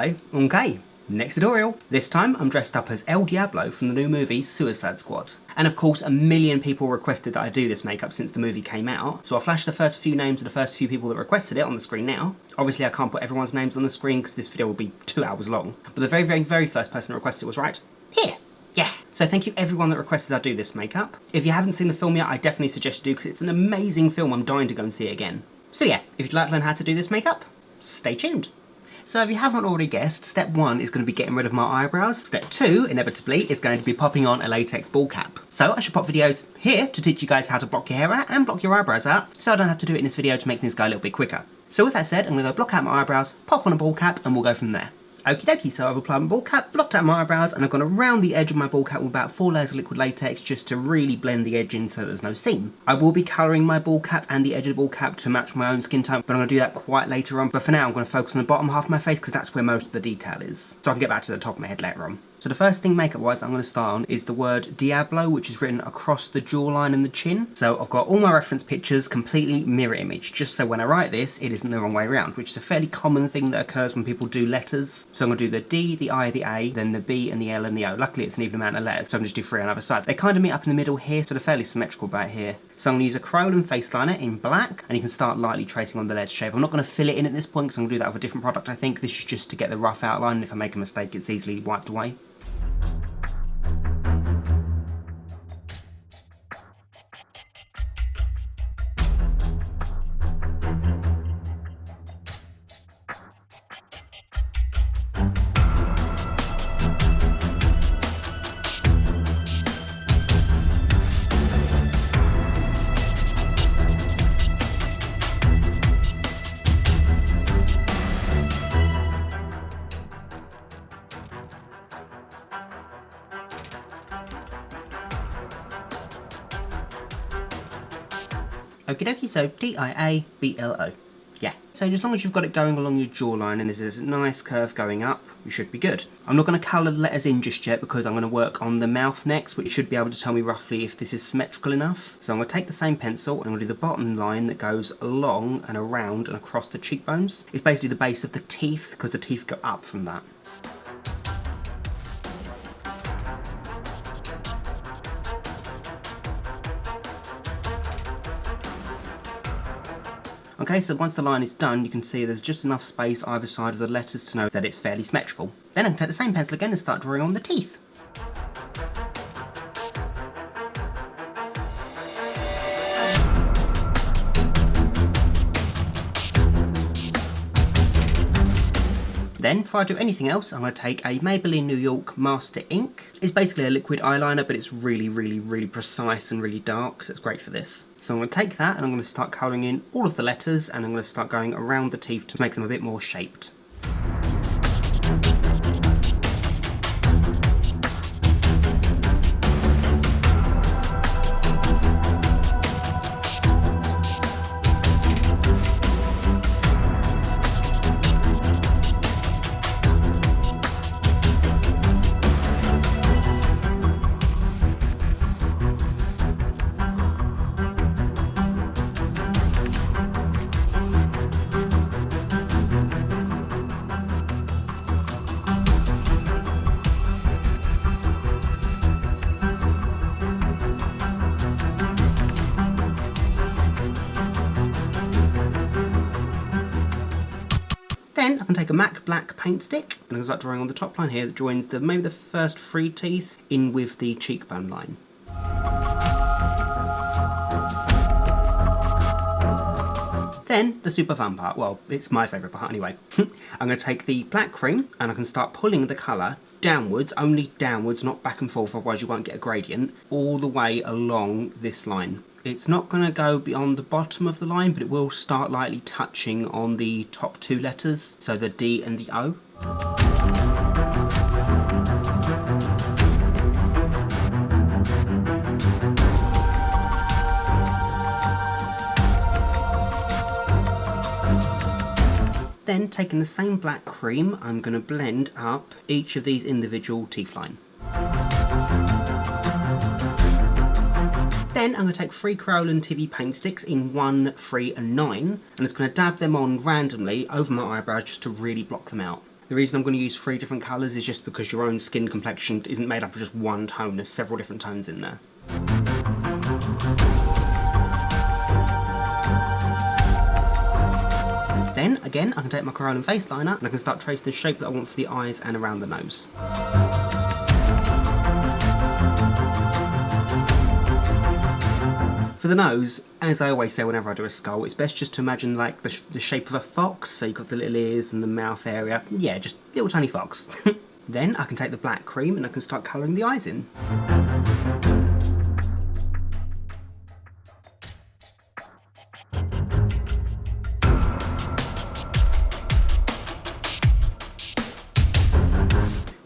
Hello. Okay, next tutorial. This time I'm dressed up as El Diablo from the new movie Suicide Squad. And of course, a million people requested that I do this makeup since the movie came out. So I'll flash the first few names of the first few people that requested it on the screen now. Obviously I can't put everyone's names on the screen because this video will be 2 hours long. But the very first person that requested it was right here. Yeah. So thank you everyone that requested I do this makeup. If you haven't seen the film yet, I definitely suggest you do because it's an amazing film. I'm dying to go and see it again. So yeah, if you'd like to learn how to do this makeup, stay tuned. So if you haven't already guessed, step 1 is going to be getting rid of my eyebrows. Step 2, inevitably, is going to be popping on a latex ball cap. So I should pop videos here to teach you guys how to block your hair out and block your eyebrows out, so I don't have to do it in this video to make things go a little bit quicker. So with that said, I'm going to go block out my eyebrows, pop on a ball cap, and we'll go from there. Okie dokie, so I've applied my ball cap, blocked out my eyebrows, and I've gone around the edge of my ball cap with about 4 layers of liquid latex just to really blend the edge in so there's no seam. I will be colouring my ball cap and the edge of the ball cap to match my own skin tone, but I'm going to do that quite later on. But for now I'm going to focus on the bottom half of my face because that's where most of the detail is. So I can get back to the top of my head later on. So the first thing makeup wise that I'm going to start on is the word Diablo, which is written across the jawline and the chin. So I've got all my reference pictures completely mirror image, just so when I write this it isn't the wrong way around, which is a fairly common thing that occurs when people do letters. So I'm going to do the D, the I, the A, then the B and the L and the O. Luckily it's an even amount of letters, so I can just do 3 on either side. They kind of meet up in the middle here, so they're fairly symmetrical about here. So I'm going to use a Kryolan face liner in black, and you can start lightly tracing on the letter shape. I'm not going to fill it in at this point because I'm going to do that with a different product I think. This is just to get the rough outline, and if I make a mistake it's easily wiped away. Okie dokie, so D-I-A-B-L-O. Yeah. So as long as you've got it going along your jawline and there's a nice curve going up, you should be good. I'm not going to colour the letters in just yet because I'm going to work on the mouth next, which should be able to tell me roughly if this is symmetrical enough. So I'm going to take the same pencil and I'm going to do the bottom line that goes along and around and across the cheekbones. It's basically the base of the teeth because the teeth go up from that. Okay, so once the line is done, you can see there's just enough space either side of the letters to know that it's fairly symmetrical. Then I can take the same pencil again and start drawing on the teeth. Then, before I do anything else, I'm going to take a Maybelline New York Master Ink. It's basically a liquid eyeliner, but it's really precise and really dark, so it's great for this. So I'm going to take that and I'm going to start colouring in all of the letters, and I'm going to start going around the teeth to make them a bit more shaped. Then I can take a M.A.C black paint stick and I can start drawing on the top line here that joins maybe the first 3 teeth in with the cheekbone line. Then the super fun part, well it's my favourite part anyway. I'm going to take the black cream and I can start pulling the colour downwards, only downwards, not back and forth, otherwise you won't get a gradient, all the way along this line. It's not going to go beyond the bottom of the line, but it will start lightly touching on the top 2 letters, so the D and the O. Then, taking the same black cream, I'm going to blend up each of these individual teeth line. Then I'm going to take 3 Kryolan TV paint sticks in 1, 3 and 9, and it's going to dab them on randomly over my eyebrows just to really block them out. The reason I'm going to use 3 different colours is just because your own skin complexion isn't made up of just one tone, there's several different tones in there. Then, again, I can take my Kryolan face liner and I can start tracing the shape that I want for the eyes and around the nose. For the nose, as I always say whenever I do a skull, it's best just to imagine like the shape of a fox, so you've got the little ears and the mouth area. Yeah, just little tiny fox. Then I can take the black cream and I can start colouring the eyes in.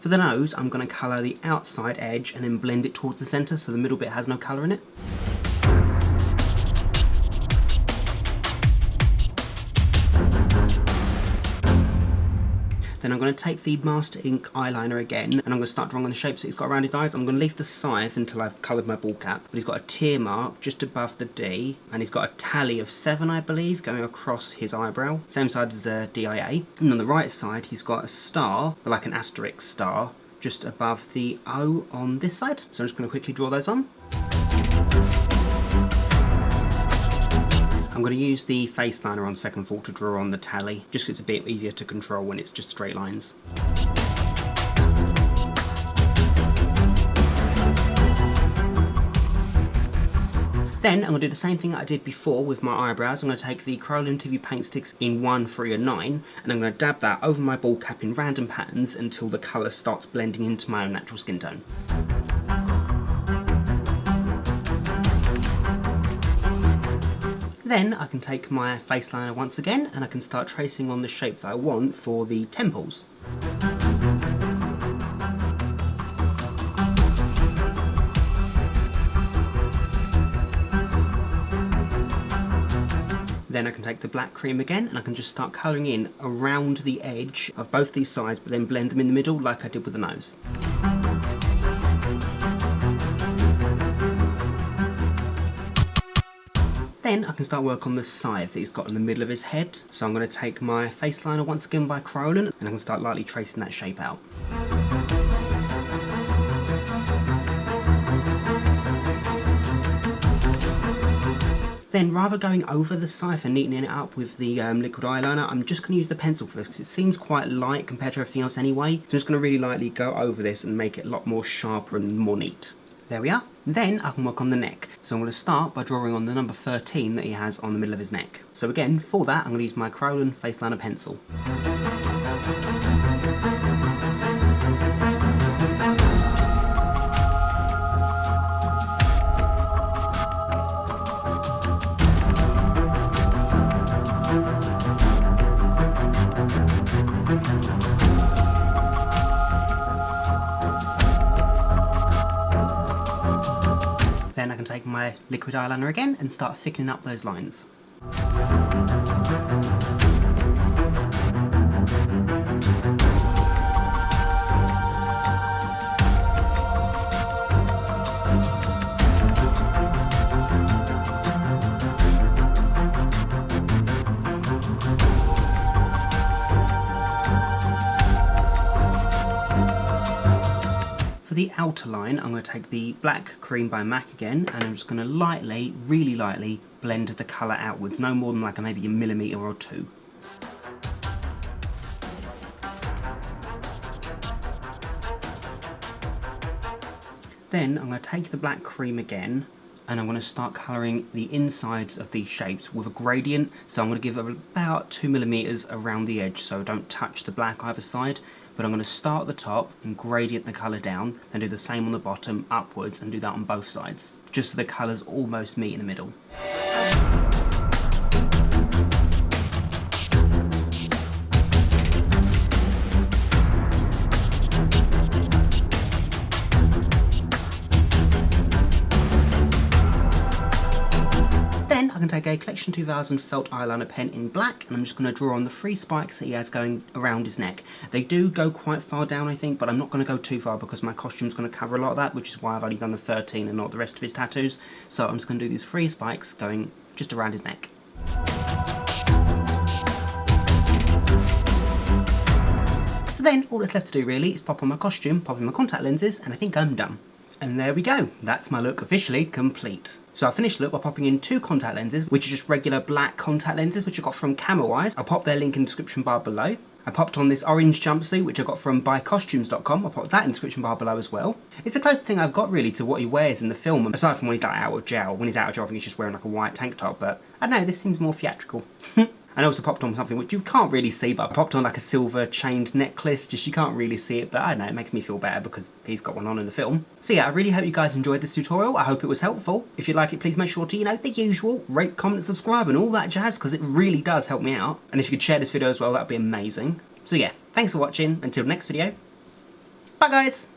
For the nose, I'm going to colour the outside edge and then blend it towards the centre so the middle bit has no colour in it. Then I'm going to take the Master Ink eyeliner again and I'm going to start drawing on the shapes that he's got around his eyes. I'm going to leave the scythe until I've coloured my bald cap, but he's got a tear mark just above the D and he's got a tally of 7, I believe, going across his eyebrow, same side as the DIA. And on the right side he's got a star, like an asterisk star, just above the O on this side. So I'm just going to quickly draw those on. I'm going to use the face liner on second thought to draw on the tally, just because it's a bit easier to control when it's just straight lines. Then I'm going to do the same thing that I did before with my eyebrows. I'm going to take the Kryolan TV paint sticks in 1, 3 and 9 and I'm going to dab that over my bald cap in random patterns until the colour starts blending into my own natural skin tone. Then I can take my face liner once again and I can start tracing on the shape that I want for the temples. Then I can take the black cream again and I can just start colouring in around the edge of both these sides but then blend them in the middle like I did with the nose. Then I can start work on the scythe that he's got in the middle of his head. So I'm going to take my face liner once again by Kryolan and I can start lightly tracing that shape out. Then rather going over the scythe and neatening it up with the liquid eyeliner, I'm just going to use the pencil for this because it seems quite light compared to everything else anyway. So I'm just going to really lightly go over this and make it a lot more sharper and more neat. There we are. Then I can work on the neck. So I'm going to start by drawing on the number 13 that he has on the middle of his neck. So again, for that I'm going to use my Kryolan face liner pencil. Then I can take my liquid eyeliner again and start thickening up those lines. For the outer line, I'm going to take the black cream by M.A.C again, and I'm just going to lightly, really lightly, blend the colour outwards, no more than like maybe a millimetre or 2. Then I'm going to take the black cream again, and I'm going to start colouring the insides of these shapes with a gradient. So I'm going to give it about 2 millimetres around the edge, so don't touch the black either side. But I'm going to start at the top and gradient the colour down, then do the same on the bottom upwards and do that on both sides, just so the colours almost meet in the middle. Then I can take a Collection 2000 felt eyeliner pen in black and I'm just going to draw on the 3 spikes that he has going around his neck. They do go quite far down, I think, but I'm not going to go too far because my costume's going to cover a lot of that, which is why I've only done the 13 and not the rest of his tattoos. So I'm just going to do these 3 spikes going just around his neck. So then all that's left to do really is pop on my costume, pop in my contact lenses, and I think I'm done. And there we go, that's my look officially complete. So I finished the look by popping in 2 contact lenses, which are just regular black contact lenses, which I got from Camo Eyes. I'll pop their link in the description bar below. I popped on this orange jumpsuit, which I got from buycostumes.com. I'll pop that in the description bar below as well. It's the closest thing I've got really to what he wears in the film, aside from when he's like out of jail. When he's out of jail, I think he's just wearing like a white tank top, but I don't know, this seems more theatrical. And I also popped on something which you can't really see, but I popped on like a silver chained necklace, just you can't really see it, but I don't know, it makes me feel better because he's got one on in the film. So yeah, I really hope you guys enjoyed this tutorial. I hope it was helpful. If you like it, please make sure to, the usual, rate, comment, subscribe and all that jazz, because it really does help me out. And if you could share this video as well, that'd be amazing. So yeah, thanks for watching. Until next video, bye guys!